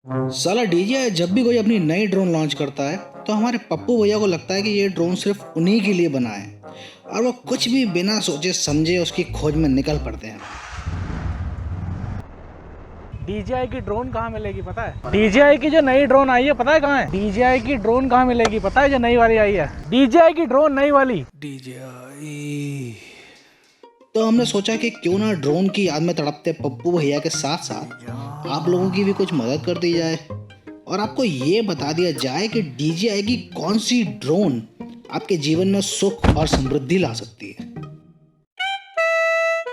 साला डीजे जब भी कोई अपनी नई ड्रोन लॉन्च करता है तो हमारे पप्पू भैया को लगता है कि ये ड्रोन सिर्फ उन्हीं के लिए बना है और वो कुछ भी बिना सोचे समझे उसकी खोज में निकल पड़ते हैं। DJI की ड्रोन कहाँ मिलेगी पता है? DJI की जो नई ड्रोन आई है पता है कहाँ है? DJI की ड्रोन कहाँ मिलेगी पता है? जो नई वाली आई है DJI की ड्रोन नई वाली DJI। तो हमने सोचा कि क्यों ना ड्रोन की याद में तड़पते पप्पू भैया के साथ साथ आप लोगों की भी कुछ मदद कर दी जाए और आपको ये बता दिया जाए कि DJI की कौन सी ड्रोन आपके जीवन में सुख और समृद्धि ला सकती है।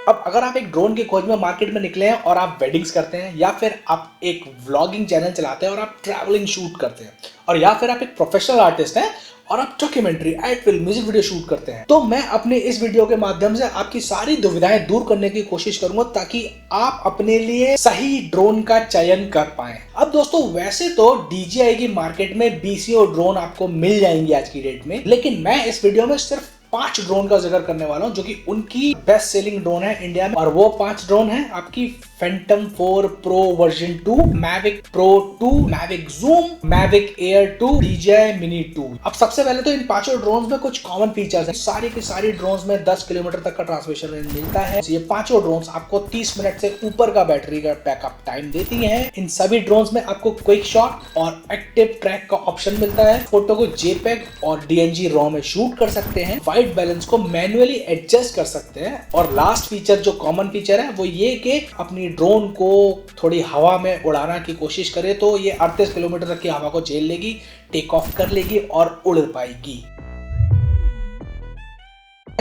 अब अगर आप एक ड्रोन की खोज में मार्केट में निकले हैं और आप वेडिंग्स करते हैं या फिर आप एक व्लॉगिंग चैनल चलाते हैं और आप ट्रैवलिंग शूट करते हैं और या फिर आप एक प्रोफेशनल आर्टिस्ट हैं और आप documentary, ad film, music video shoot करते हैं, तो मैं अपने इस वीडियो के माध्यम से आपकी सारी दुविधाएं दूर करने की कोशिश करूंगा ताकि आप अपने लिए सही ड्रोन का चयन कर पाएं। अब दोस्तों वैसे तो DJI की मार्केट में BCO ड्रोन आपको मिल जाएंगी आज की डेट में, लेकिन मैं इस वीडियो में सिर्फ 5 ड्रोन का जिक्र करने वाला हूं जो कि उनकी बेस्ट सेलिंग ड्रोन है इंडिया में। और वो 5 ड्रोन है आपकी Phantom 4 pro version 2, Mavic pro 2, Mavic zoom, Mavic air 2, DJI mini 2। अब सबसे पहले तो इन पांचों ड्रोन्स में कुछ कॉमन फीचर्स हैं। सारी की सारी ड्रोन्स में 10 किलोमीटर तक का ट्रांसमिशन रेंज मिलता है। ये पांचों ड्रोन्स आपको 30 मिनट से ऊपर का बैटरी का बैकअप टाइम देती हैं। इन सभी ड्रोन्स में आपको क्विक शॉट और एक्टिव ट्रैक का ऑप्शन मिलता है। फोटो को JPEG और DNG RAW में शूट कर सकते हैं। वाइट बैलेंस को मैन्युअली एडजस्ट कर सकते हैं। और लास्ट फीचर जो कॉमन फीचर है वो ये कि अपनी ड्रोन को थोड़ी हवा में उड़ाना की कोशिश करे तो ये 38 किलोमीटर तक की हवा को झेल लेगी, टेक ऑफ कर लेगी और उड़ पाएगी।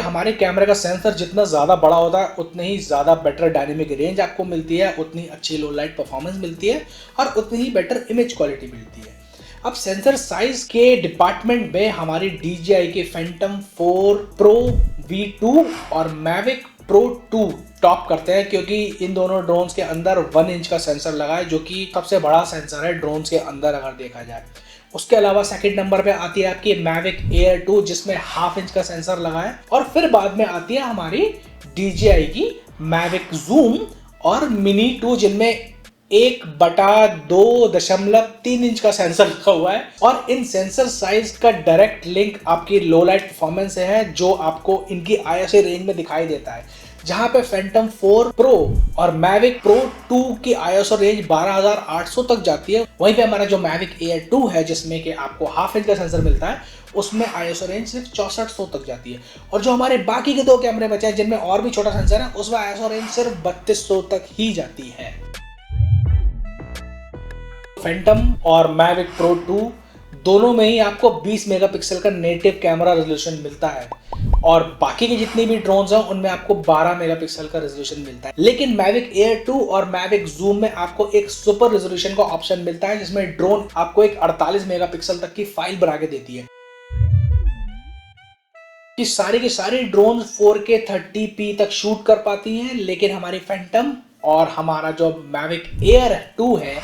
हमारे कैमरे का सेंसर जितना ज्यादा बड़ा होता है उतनी ही ज्यादा बेटर डायनेमिक रेंज आपको मिलती है, उतनी अच्छी लो लाइट परफॉर्मेंस मिलती है और उतनी ही बेटर इमेज क्वालिटी मिलती है। अब सेंसर साइज के डिपार्टमेंट में हमारी DJI के फैंटम 4 प्रो V2 और मैविक प्रो 2 टॉप करते हैं क्योंकि इन दोनों ड्रोन्स के अंदर 1 इंच का सेंसर लगा है जो कि सबसे बड़ा सेंसर है ड्रोन्स के अंदर अगर देखा जाए। उसके अलावा सेकंड नंबर पे आती है आपकी मैविक एयर 2 जिसमें 1/2 इंच का सेंसर लगा है और फिर बाद में आती है हमारी DJI की मैविक जूम और मिनी 2 जिनमें 1/2.3 इंच का सेंसर लगा हुआ है। और इन सेंसर साइज का डायरेक्ट लिंक आपकी लो लाइट परफॉर्मेंस से है जो आपको इनकी ISO रेंज में दिखाई देता है। जहां पे फैंटम 4 प्रो और मैविक प्रो 2 की ISO रेंज 12800 तक जाती है, वहीं पे हमारा जो मैविक एयर 2 है जिसमें कि आपको 1/2 इंच का सेंसर मिलता है उसमें ISO रेंज सिर्फ 6400 तक जाती है। और जो हमारे बाकी के 2 कैमरे बचे हैं जिनमें और भी छोटा सेंसर है उसमें ISO रेंज सिर्फ 3200 तक ही जाती है। फैंटम और मैविक प्रो 2 दोनों में ही आपको 20 मेगापिक्सल का नेटिव कैमरा रेजोल्यूशन मिलता है और बाकी की जितनी भी ड्रोन्स हैं उनमें आपको 12 मेगापिक्सल का रेजोल्यूशन मिलता है। लेकिन मैविक एयर 2 और मैविक जूम में आपको एक सुपर रेजोल्यूशन का ऑप्शन मिलता है जिसमें ड्रोन आपको एक 48 मेगापिक्सल तक की फाइल बना के देती है। कि सारी की सारी ड्रोन 4K 30p तक शूट कर पाती हैं, लेकिन हमारी फैंटम और हमारा जो मैविक एयर 2 है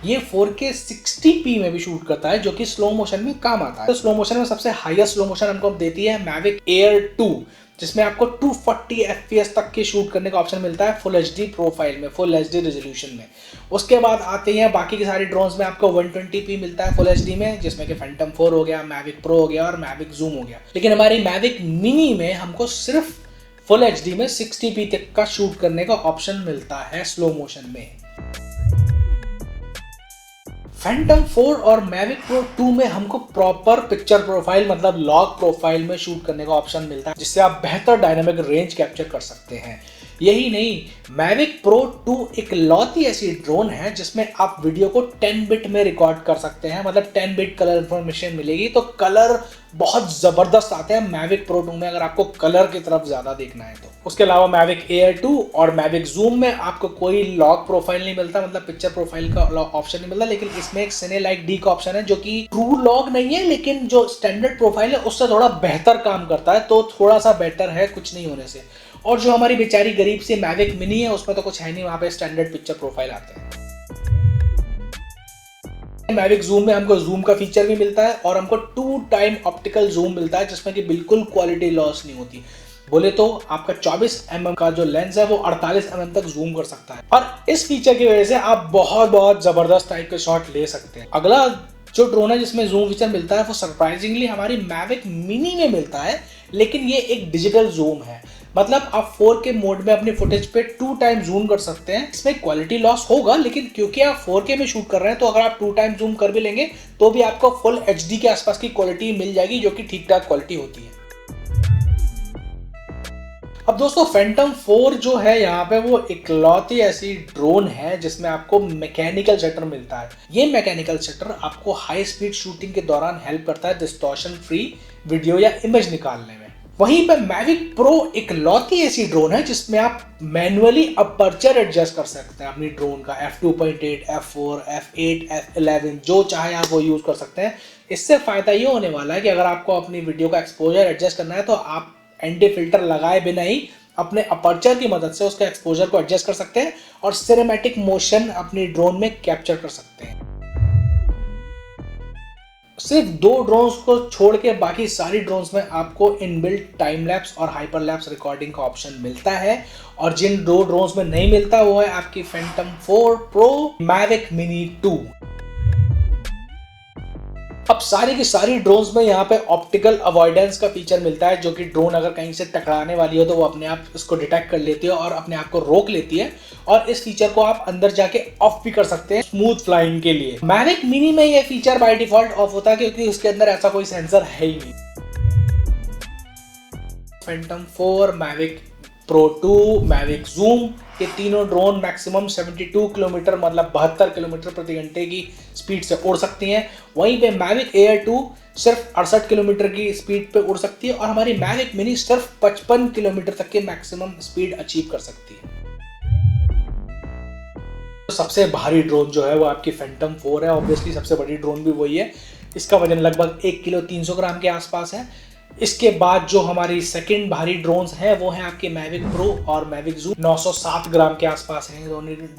ये 4K 60p में भी शूट करता है जो कि स्लो मोशन में काम आता है। तो स्लो मोशन में सबसे हाईएस्ट स्लो मोशन हमको देती है मैविक एयर 2 जिसमें आपको 240 FPS तक के शूट करने का ऑप्शन मिलता है फुल HD प्रोफाइल में, फुल HD रेजोल्यूशन में। उसके बाद आते हैं बाकी की सारी ड्रोन्स में आपको 120p मिलता है फुल HD में जिसमें कि फैंटम 4 हो गया, मैविक प्रो हो गया और मैविक जूम हो गया। लेकिन हमारी मैविक मिनी में हमको सिर्फ फुल HD में 60p तक का शूट करने का ऑप्शन मिलता है स्लो मोशन में। फैंटम 4 और मैविक प्रो 2 में हमको प्रॉपर पिक्चर प्रोफाइल मतलब लॉग प्रोफाइल में शूट करने का ऑप्शन मिलता है जिससे आप बेहतर डायनामिक रेंज कैप्चर कर सकते हैं। यही नहीं, मैविक प्रो 2 एक लौती ऐसी ड्रोन है जिसमें आप वीडियो को 10 बिट में रिकॉर्ड कर सकते हैं, मतलब 10 बिट कलर इंफॉर्मेशन मिलेगी। तो कलर बहुत जबरदस्त आते हैं मैविक प्रो 2 में अगर आपको कलर की तरफ ज्यादा देखना है तो। उसके अलावा मैविक एयर 2 और मैविक जूम में आपको कोई लॉग प्रोफाइल नहीं मिलता, मतलब पिक्चर प्रोफाइल का ऑप्शन नहीं मिलता, लेकिन इसमें एक सिने लाइक D का ऑप्शन है जो कि ट्रू लॉग नहीं है लेकिन जो स्टैंडर्ड प्रोफाइल है उससे थोड़ा बेहतर काम करता है, तो थोड़ा सा बेटर है कुछ नहीं होने से। और जो हमारी बेचारी गरीब सी मैविक मिनी है उसमें तो कुछ है नहीं, वहां पे स्टैंडर्ड पिक्चर प्रोफाइल आते हैं। मैविक जूम में हमको जूम का फीचर भी मिलता है और हमको 2 टाइम ऑप्टिकल जूम मिलता है जिसमें कि बिल्कुल क्वालिटी लॉस नहीं होती। बोले तो आपका 24 mm का जो लेंस है वो 48 mm तक जूम कर सकता है और इस फीचर की वजह से आप बहुत जबरदस्त टाइप के शॉट ले सकते हैं। अगला जो ड्रोन है जिसमें जूम फीचर मिलता है वो सरप्राइजिंगली हमारी मैविक मिनी में मिलता है, लेकिन ये एक डिजिटल जूम है। मतलब आप 4K मोड में अपनी फुटेज पे 2 टाइम जूम कर सकते हैं। इसमें क्वालिटी लॉस होगा, लेकिन क्योंकि आप 4K में शूट कर रहे हैं तो अगर आप 2 टाइम जूम कर भी लेंगे तो भी आपको फुल HD के आसपास की क्वालिटी मिल जाएगी, जो कि ठीक ठाक क्वालिटी होती है। अब दोस्तों फैंटम 4 जो है यहाँ पे वो इकलौती ऐसी ड्रोन है जिसमें आपको मैकेनिकल शटर मिलता है। ये मैकेनिकल शटर आपको हाई स्पीड शूटिंग के दौरान हेल्प करता है डिस्टॉर्शन फ्री वीडियो या इमेज निकालने में। वहीं पे मैविक प्रो इकलौती ऐसी ड्रोन है जिसमें आप मैन्युअली अपर्चर एडजस्ट कर सकते हैं अपनी ड्रोन का, f2.8, f4, f8, f11 जो चाहे आप वो यूज कर सकते हैं। इससे फायदा ये होने वाला है कि अगर आपको अपनी वीडियो का एक्सपोजर एडजस्ट करना है तो आप एंटी फिल्टर लगाए बिना ही अपने अपर्चर की मदद से उसके एक्सपोजर को एडजस्ट कर सकते हैं और सिनेमैटिक मोशन अपनी ड्रोन में कैप्चर कर सकते हैं। सिर्फ 2 ड्रोन्स को छोड़ के बाकी सारी ड्रोन्स में आपको इनबिल्ट टाइम लैप्स और हाइपर लैप्स रिकॉर्डिंग का ऑप्शन मिलता है, और जिन 2 ड्रोन्स में नहीं मिलता वो है आपकी फैंटम 4 प्रो, मैविक मिनी 2। अब सारी की सारी ड्रोन्स में यहाँ पे ऑप्टिकल अवॉइडेंस का फीचर मिलता है, जो कि ड्रोन अगर कहीं से टकराने वाली हो तो वो अपने आप इसको डिटेक्ट कर लेती है और अपने आप को रोक लेती है, और इस फीचर को आप अंदर जाके ऑफ भी कर सकते हैं स्मूथ फ्लाइंग के लिए। मैविक मिनी में ये फीचर बाय डिफॉल्ट ऑफ होता है क्योंकि उसके अंदर ऐसा कोई सेंसर है ही नहीं। Phantom 4, Mavic pro 2, Mavic zoom, ये तीनों ड्रोन मैक्सिमम 72 किलोमीटर मतलब 72 किलोमीटर प्रति घंटे की स्पीड से उड़ सकती हैं। वहीं पे मैविक एयर 2 सिर्फ 68 किलोमीटर की स्पीड पे उड़ सकती है, और हमारी मैविक मिनी सिर्फ 55 किलोमीटर तक की मैक्सिमम स्पीड अचीव कर सकती है। सबसे भारी ड्रोन जो है वो आपकी फैंटम 4 है। ऑब्वियसली सबसे बड़ी ड्रोन भी वही है। इसका वजन लगभग 1 किलो 300 ग्राम के आसपास है। इसके बाद जो हमारी सेकंड भारी ड्रोन्स हैं वो हैं आपके मैविक प्रो और मैविक जूम, 907 ग्राम के आसपास हैं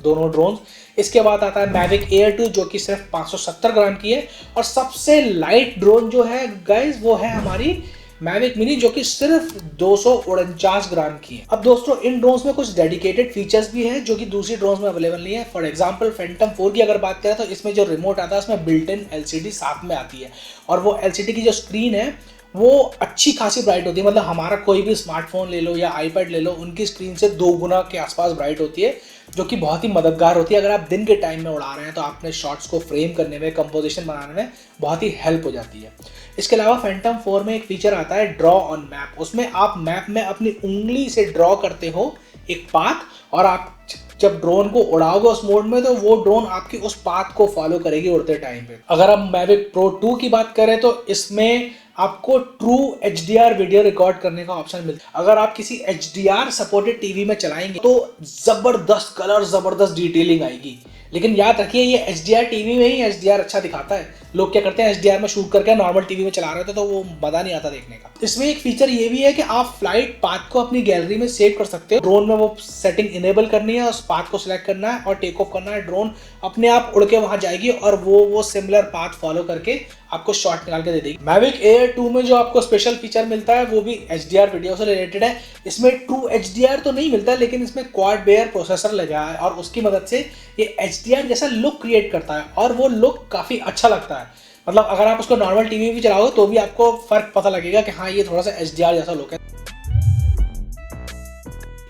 दोनों ड्रोन्स। इसके बाद आता है मैविक एयर 2 जो कि सिर्फ 570 ग्राम की है, और सबसे लाइट ड्रोन जो है गाइज वो है हमारी मैविक मिनी जो कि सिर्फ 249 ग्राम की है। अब दोस्तों इन ड्रोन्स में कुछ डेडिकेटेड फीचर्स भी हैं जो कि दूसरी ड्रोन्स में अवेलेबल नहीं है। फॉर एग्जांपल फैंटम 4 की अगर बात करें तो इसमें जो रिमोट आता है उसमें बिल्ट इन LCD साथ में आती है, और वो LCD की जो स्क्रीन है वो अच्छी खासी ब्राइट होती है। मतलब हमारा कोई भी स्मार्टफोन ले लो या आईपैड ले लो, उनकी स्क्रीन से 2 गुना के आसपास ब्राइट होती है, जो कि बहुत ही मददगार होती है। अगर आप दिन के टाइम में उड़ा रहे हैं तो अपने शॉट्स को फ्रेम करने में, कंपोजिशन बनाने में बहुत ही हेल्प हो जाती है। इसके अलावा फैंटम 4 में एक फीचर आता है ड्रॉ ऑन मैप। उसमें आप मैप में अपनी उंगली से ड्रॉ करते हो एक पाथ, और आप जब ड्रोन को उड़ाओगे उस मोड में तो वो ड्रोन आपकी उस पाथ को फॉलो करेगी उड़ते टाइम पे। अगर हम मैविक प्रो 2 की बात करें तो इसमें आपको ट्रू HDR वीडियो रिकॉर्ड करने का ऑप्शन मिलता है। अगर आप किसी HDR सपोर्टेड टीवी में चलाएंगे तो जबरदस्त कलर, जबरदस्त डिटेलिंग आएगी। लेकिन याद रखिए ये HDR टीवी में ही HDR अच्छा दिखाता है। लोग क्या करते हैं HDR में शूट करके नॉर्मल टीवी में चला रहे थे तो वो मजा नहीं आता देखने का। इसमें एक फीचर ये भी है कि आप फ्लाइट पाथ को अपनी गैलरी में सेव कर सकते हो। ड्रोन में वो सेटिंग इनेबल करनी है, उस पाथ को सिलेक्ट करना है और टेक ऑफ करना है। ड्रोन अपने आप उड़ के वहां जाएगी और वो सिमिलर पाथ फॉलो करके आपको शॉट निकाल के दे देगी। मैविक एयर 2 में जो आपको स्पेशल फीचर मिलता है वो भी HDR वीडियो से रिलेटेड है। इसमें ट्रू HDR तो नहीं मिलता, लेकिन इसमें क्वाड बेयर प्रोसेसर लगा है और उसकी मदद से ये HDR जैसा लुक क्रिएट करता है, और वो लुक काफी अच्छा लगता है। मतलब अगर आप उसको नॉर्मल टीवी भी चलाओगे तो भी आपको फर्क पता लगेगा कि हाँ ये थोड़ा सा HDR जैसा लुक है।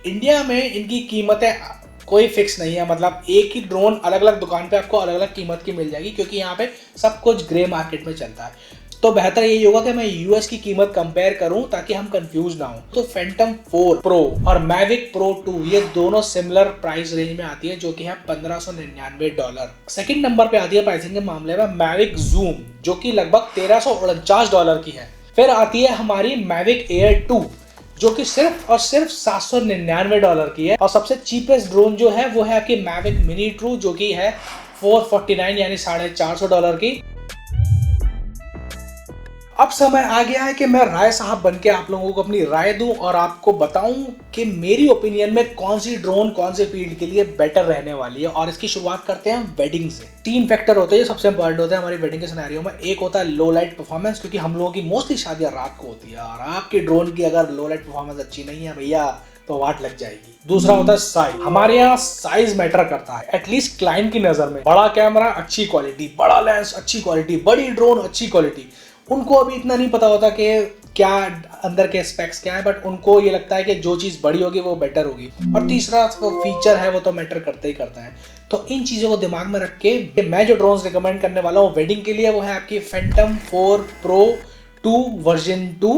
इंडिया में इनकी कीमतें कोई फिक्स नहीं है। मतलब एक ही ड्रोन अलग अलग दुकान पे आपको अलग अलग कीमत की मिल जाएगी, क्योंकि यहाँ पे सब कुछ ग्रे मार्केट में चलता है। तो बेहतर यही होगा कि मैं US की कीमत कंपेयर करूं ताकि हम कंफ्यूज ना हो। तो फैंटम 4 प्रो और मैविक प्रो 2 ये दोनों सिमिलर प्राइस रेंज में आती है, जो कि है $1599। सेकंड नंबर पे आती है प्राइसिंग के मामले में मैविक जूम, जो कि लगभग $1349 की है। फिर आती है हमारी मैविक एयर 2 जो कि सिर्फ और सिर्फ $799 की है, और सबसे चीपेस्ट ड्रोन जो है वो है आपकी मैविक मिनी 2 जो कि है $449 यानी $450 की। अब समय आ गया है कि मैं राय साहब बन के आप लोगों को अपनी राय दूं और आपको बताऊं कि मेरी ओपिनियन में कौन सी ड्रोन कौन से फील्ड के लिए बेटर रहने वाली है। और इसकी शुरुआत करते हैं वेडिंग से। 3 फैक्टर होते हैं जो सबसे इंपॉर्टेंट होते हैं हमारी वेडिंग के सिनेरियो में। एक होता है लो लाइट परफॉर्मेंस, क्योंकि हम लोगों की मोस्टली शादियां रात को होती है और आपकी ड्रोन की अगर लो लाइट परफॉर्मेंस अच्छी नहीं है भैया तो वाट लग जाएगी। दूसरा होता है साइज। हमारे यहाँ साइज मैटर करता है, एटलीस्ट क्लाइंट की नजर में। बड़ा कैमरा अच्छी क्वालिटी, बड़ा लेंस अच्छी क्वालिटी, बड़ी ड्रोन अच्छी क्वालिटी। उनको अभी इतना नहीं पता होता कि क्या अंदर के स्पेक्स क्या है, बट उनको ये लगता है कि जो चीज़ बड़ी होगी वो बेटर होगी। और तीसरा फीचर है वो तो मैटर करता ही करता है। तो इन चीज़ों को दिमाग में रख के मैं जो ड्रोन्स रिकमेंड करने वाला हूँ वेडिंग के लिए वो है आपकी फैंटम 4 प्रो 2 वर्जन 2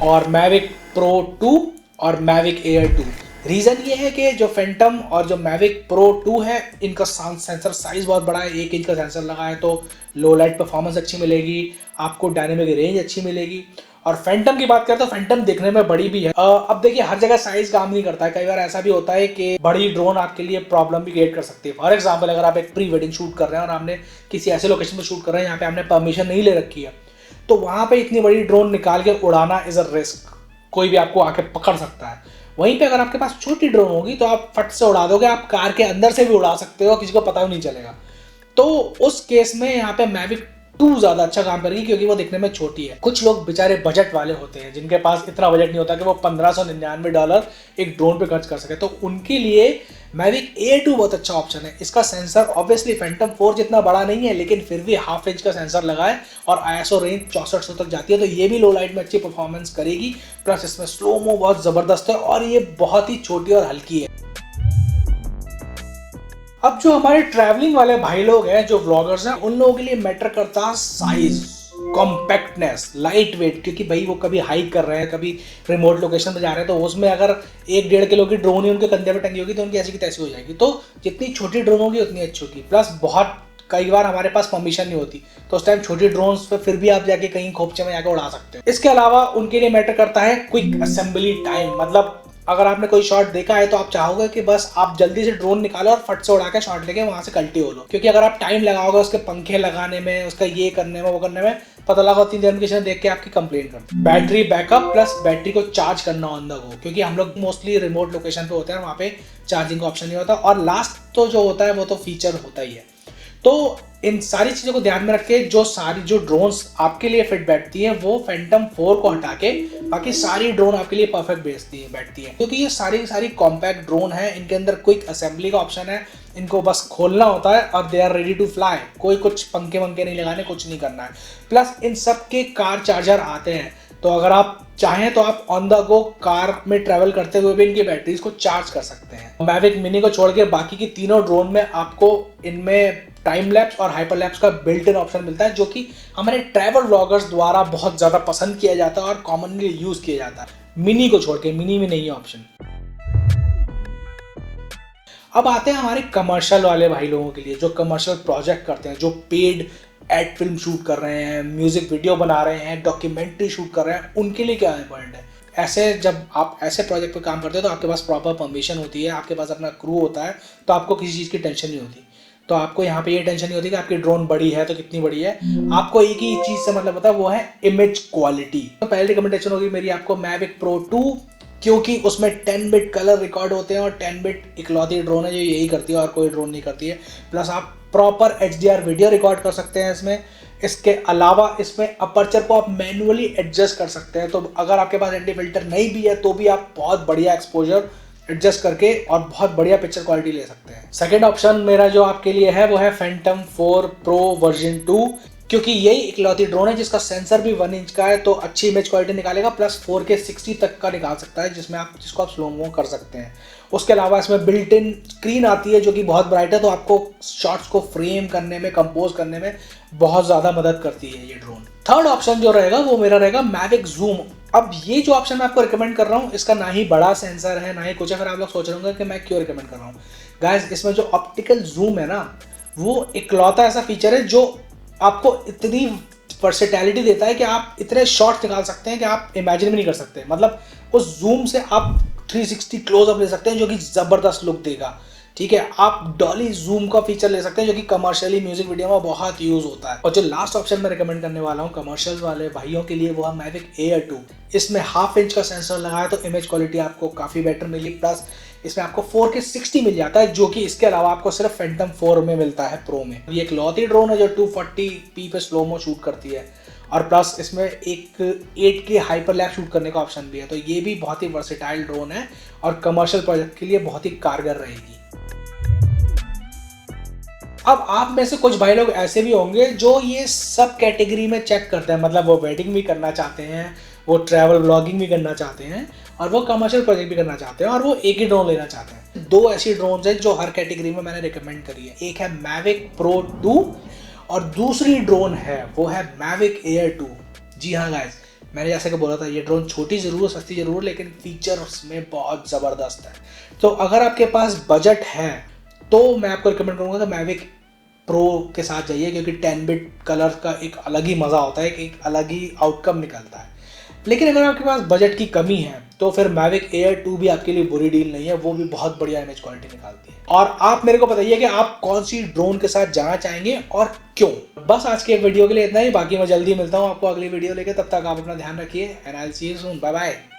और मैविक प्रो 2 और मैविक एयर 2। रीज़न ये है कि जो फैंटम और जो मैविक प्रो 2 है इनका सेंसर साइज बहुत बड़ा है। 1 इंच का सेंसर लगा है तो लो लाइट परफॉर्मेंस अच्छी मिलेगी, आपको डायनेमिक रेंज अच्छी मिलेगी। और फैंटम की बात करें तो फैंटम दिखने में बड़ी भी है। अब देखिए हर जगह साइज काम नहीं करता है, कई बार ऐसा भी होता है कि बड़ी ड्रोन आपके लिए प्रॉब्लम भी क्रिएट कर सकती है। फॉर एग्जाम्पल अगर आप एक प्री वेडिंग शूट कर रहे हैं और आपने किसी ऐसे लोकेशन पर शूट कर रहे हैं यहाँ पे आपने परमिशन नहीं ले रखी है, तो वहाँ पे इतनी बड़ी ड्रोन निकाल के उड़ाना इज अ रिस्क। कोई भी आपको आके पकड़ सकता है। वहीं पे अगर आपके पास छोटी ड्रोन होगी तो आप फट से उड़ा दोगे, आप कार के अंदर से भी उड़ा सकते हो, किसी को पता भी नहीं चलेगा। तो उस केस में यहाँ पे मैविक 2 ज्यादा अच्छा काम करेगी क्योंकि वो दिखने में छोटी है। कुछ लोग बेचारे बजट वाले होते हैं जिनके पास इतना बजट नहीं होता कि वो $1599 एक ड्रोन पे खर्च कर सके, तो उनके लिए मैविक एयर 2 बहुत अच्छा ऑप्शन है। इसका सेंसर ऑब्वियसली फैंटम 4 जितना बड़ा नहीं है लेकिन फिर भी हाफ इंच का सेंसर लगा है और ISO रेंज 6400 तक जाती है, तो ये भी लो लाइट में अच्छी परफॉर्मेंस करेगी। प्लस इसमें स्लो मो बहुत जबरदस्त है और ये बहुत ही छोटी और हल्की है। अब जो हमारे ट्रैवलिंग वाले भाई लोग हैं, जो व्लॉगर्स हैं, उन लोगों के लिए मैटर करता है साइज, कॉम्पैक्टनेस, लाइट वेट। क्योंकि भाई वो कभी हाइक कर रहे हैं, कभी रिमोट लोकेशन पे जा रहे हैं, तो उसमें अगर 1-1.5 किलो की ड्रोन ही उनके कंधे पे टंगी होगी तो उनकी ऐसी की तैसी हो जाएगी। तो जितनी छोटी ड्रोन होगी उतनी अच्छी होगी। प्लस बहुत कई बार हमारे पास परमिशन नहीं होती तो उस टाइम छोटी ड्रोन्स पे फिर भी आप जाके कहीं खोपचे में जाके उड़ा सकते हो। इसके अलावा उनके लिए मैटर करता है क्विक असेंबली टाइम। मतलब अगर आपने कोई शॉट देखा है तो आप चाहोगे कि बस आप जल्दी से ड्रोन निकालो और फट से उड़ा के शॉट लेके वहां से कल्टी हो लो। क्योंकि अगर आप टाइम लगाओगे उसके पंखे लगाने में, उसका ये करने में वो करने में, पता लगा 3 दिन किसी ने देख के आपकी कंप्लेंट कर। बैटरी बैकअप प्लस बैटरी को चार्ज करना ऑन द गो, क्योंकि हम लोग मोस्टली रिमोट लोकेशन पे होते हैं, वहाँ पे चार्जिंग का ऑप्शन नहीं होता। और लास्ट तो जो होता है वो तो फीचर होता ही है। तो इन सारी चीज़ों को ध्यान में रख के जो ड्रोन्स आपके लिए फिट बैठती हैं वो फैंटम 4 को हटा के बाकी सारी ड्रोन आपके लिए परफेक्ट बैठती हैं। क्योंकि ये सारी कॉम्पैक्ट ड्रोन है, इनके अंदर क्विक असेंबली का ऑप्शन है, इनको बस खोलना होता है और they are ready to fly. कोई कुछ पंखे वंखे नहीं लगाने, कुछ नहीं करना है। प्लस इन सब के कार चार्जर आते हैं, तो अगर आप चाहें तो आप ऑन द गो कार में ट्रैवल करते हुए भी इनकी बैटरीज को चार्ज कर सकते हैं। मैविक मिनी को छोड़ के बाकी की तीनों ड्रोन में आपको इनमें टाइम लैप्स और हाइपर लैप्स का बिल्ट इन ऑप्शन मिलता है, जो कि हमारे ट्रैवल व्लॉगर्स द्वारा बहुत ज़्यादा पसंद किया जाता है और कॉमनली यूज किया जाता है। मिनी को छोड़ के, मिनी में नहीं है ऑप्शन। अब आते हैं हमारे कमर्शियल वाले भाई लोगों के लिए, जो कमर्शियल प्रोजेक्ट करते हैं, जो पेड एड फिल्म शूट कर रहे हैं, म्यूजिक वीडियो बना रहे हैं, डॉक्यूमेंट्री शूट कर रहे हैं, उनके लिए क्या इंपॉर्टेंट है। ऐसे जब आप ऐसे प्रोजेक्ट पे काम करते हो तो आपके पास प्रॉपर परमिशन होती है, आपके पास अपना क्रू होता है, तो आपको किसी चीज़ की टेंशन नहीं होती। तो आपको यहाँ पे ये टेंशन नहीं होती कि आपकी ड्रोन बड़ी है तो कितनी बड़ी है। आपको एक ही चीज़ से मतलब होता है, वो है इमेज क्वालिटी। तो पहली रिकमेंडेशन होगी मेरी आपको मैविक प्रो 2, क्योंकि उसमें 10 बिट कलर रिकॉर्ड होते हैं और 10 बिट इकलौती ड्रोन है जो यही करती है और कोई ड्रोन नहीं करती है। प्लस आप प्रॉपर HDR वीडियो रिकॉर्ड कर सकते हैं इसमें। इसके अलावा इसमें अपर्चर को आप मैनुअली एडजस्ट कर सकते हैं, तो अगर आपके पास एंटी फिल्टर नहीं भी है तो भी आप बहुत बढ़िया एक्सपोजर एडजस्ट करके और बहुत बढ़िया पिक्चर क्वालिटी ले सकते हैं। सेकेंड ऑप्शन मेरा जो आपके लिए है वो है फैंटम 4 प्रो वर्जन 2, क्योंकि यही इकलौती ड्रोन है जिसका सेंसर भी 1 इंच का है, तो अच्छी इमेज क्वालिटी निकालेगा। प्लस 4K 60 तक का निकाल सकता है, जिसको आप स्लो मो कर सकते हैं। उसके अलावा इसमें बिल्ट इन स्क्रीन आती है जो कि बहुत ब्राइट है, तो आपको शॉट्स को फ्रेम करने में, कंपोज करने में बहुत ज़्यादा मदद करती है ये ड्रोन। थर्ड ऑप्शन जो रहेगा वो मेरा रहेगा मैविक जूम। अब ये जो ऑप्शन मैं आपको रिकमेंड कर रहा हूँ, इसका ना ही बड़ा सेंसर है ना ही कुछ है। फिर आप लोग सोच रहे होंगे कि मैं क्यों रिकमेंड कर रहा हूँ। गाइस, इसमें जो ऑप्टिकल जूम है ना, वो इकलौता ऐसा फीचर है जो आपको इतनी वर्सेटैलिटी देता है कि आप इतने शॉट्स निकाल सकते हैं कि आप इमेजिन भी नहीं कर सकते। मतलब उस जूम से आप 360 क्लोजअप ले सकते हैं जो कि ज़बरदस्त लुक देगा। ठीक है, आप डॉली जूम का फीचर ले सकते हैं जो कि कमर्शियली म्यूजिक वीडियो में बहुत यूज होता है। और जो लास्ट ऑप्शन मैं रिकमेंड करने वाला हूँ कमर्शियल वाले भाइयों के लिए वो है मैविक एयर 2। इसमें 1/2 इंच का सेंसर लगा है तो इमेज क्वालिटी आपको काफी बेटर मिली, प्लस इसमें आपको 4K 60 मिल जाता है जो कि इसके अलावा आपको सिर्फ फैंटम 4 में मिलता है प्रो में। ये एक लौती ड्रोन है जो 240p पे स्लोमो शूट करती है और प्लस इसमें एक 8K हाइपरलैप शूट करने का ऑप्शन भी है। तो ये भी बहुत ही वर्सेटाइल ड्रोन है और कमर्शियल प्रोजेक्ट के लिए बहुत ही कारगर रहेगी। अब आप में से कुछ भाई लोग ऐसे भी होंगे जो ये सब कैटेगरी में चेक करते हैं, मतलब वो वेडिंग भी करना चाहते हैं, वो ट्रैवल व्लॉगिंग भी करना चाहते हैं और वो कमर्शियल प्रोजेक्ट भी करना चाहते हैं और वो एक ही ड्रोन लेना चाहते हैं। 2 ऐसी ड्रोन्स हैं जो हर कैटेगरी में मैंने रिकमेंड करी है। एक है मैविक प्रो 2 और दूसरी ड्रोन है वो है मैविक एयर 2। जी हाँ गाइस, मैंने जैसे कि बोला था ये ड्रोन छोटी ज़रूर, सस्ती ज़रूर, लेकिन फीचर उसमें बहुत ज़बरदस्त है। तो अगर आपके पास बजट है तो मैं आपको रिकमेंड करूँगा कि मैविक प्रो के साथ जाइए, क्योंकि 10 बिट कलर का एक अलग ही मज़ा होता है, एक अलग ही आउटकम निकलता है। लेकिन अगर आपके पास बजट की कमी है तो फिर मैविक एयर 2 भी आपके लिए बुरी डील नहीं है, वो भी बहुत बढ़िया इमेज क्वालिटी निकालती है। और आप मेरे को बताइए कि आप कौन सी ड्रोन के साथ जाना चाहेंगे और क्यों। बस आज के वीडियो के लिए इतना ही, बाकी मैं जल्दी मिलता हूँ आपको अगली वीडियो लेके। तब तक आप अपना ध्यान रखिए and I will see you soon, bye bye.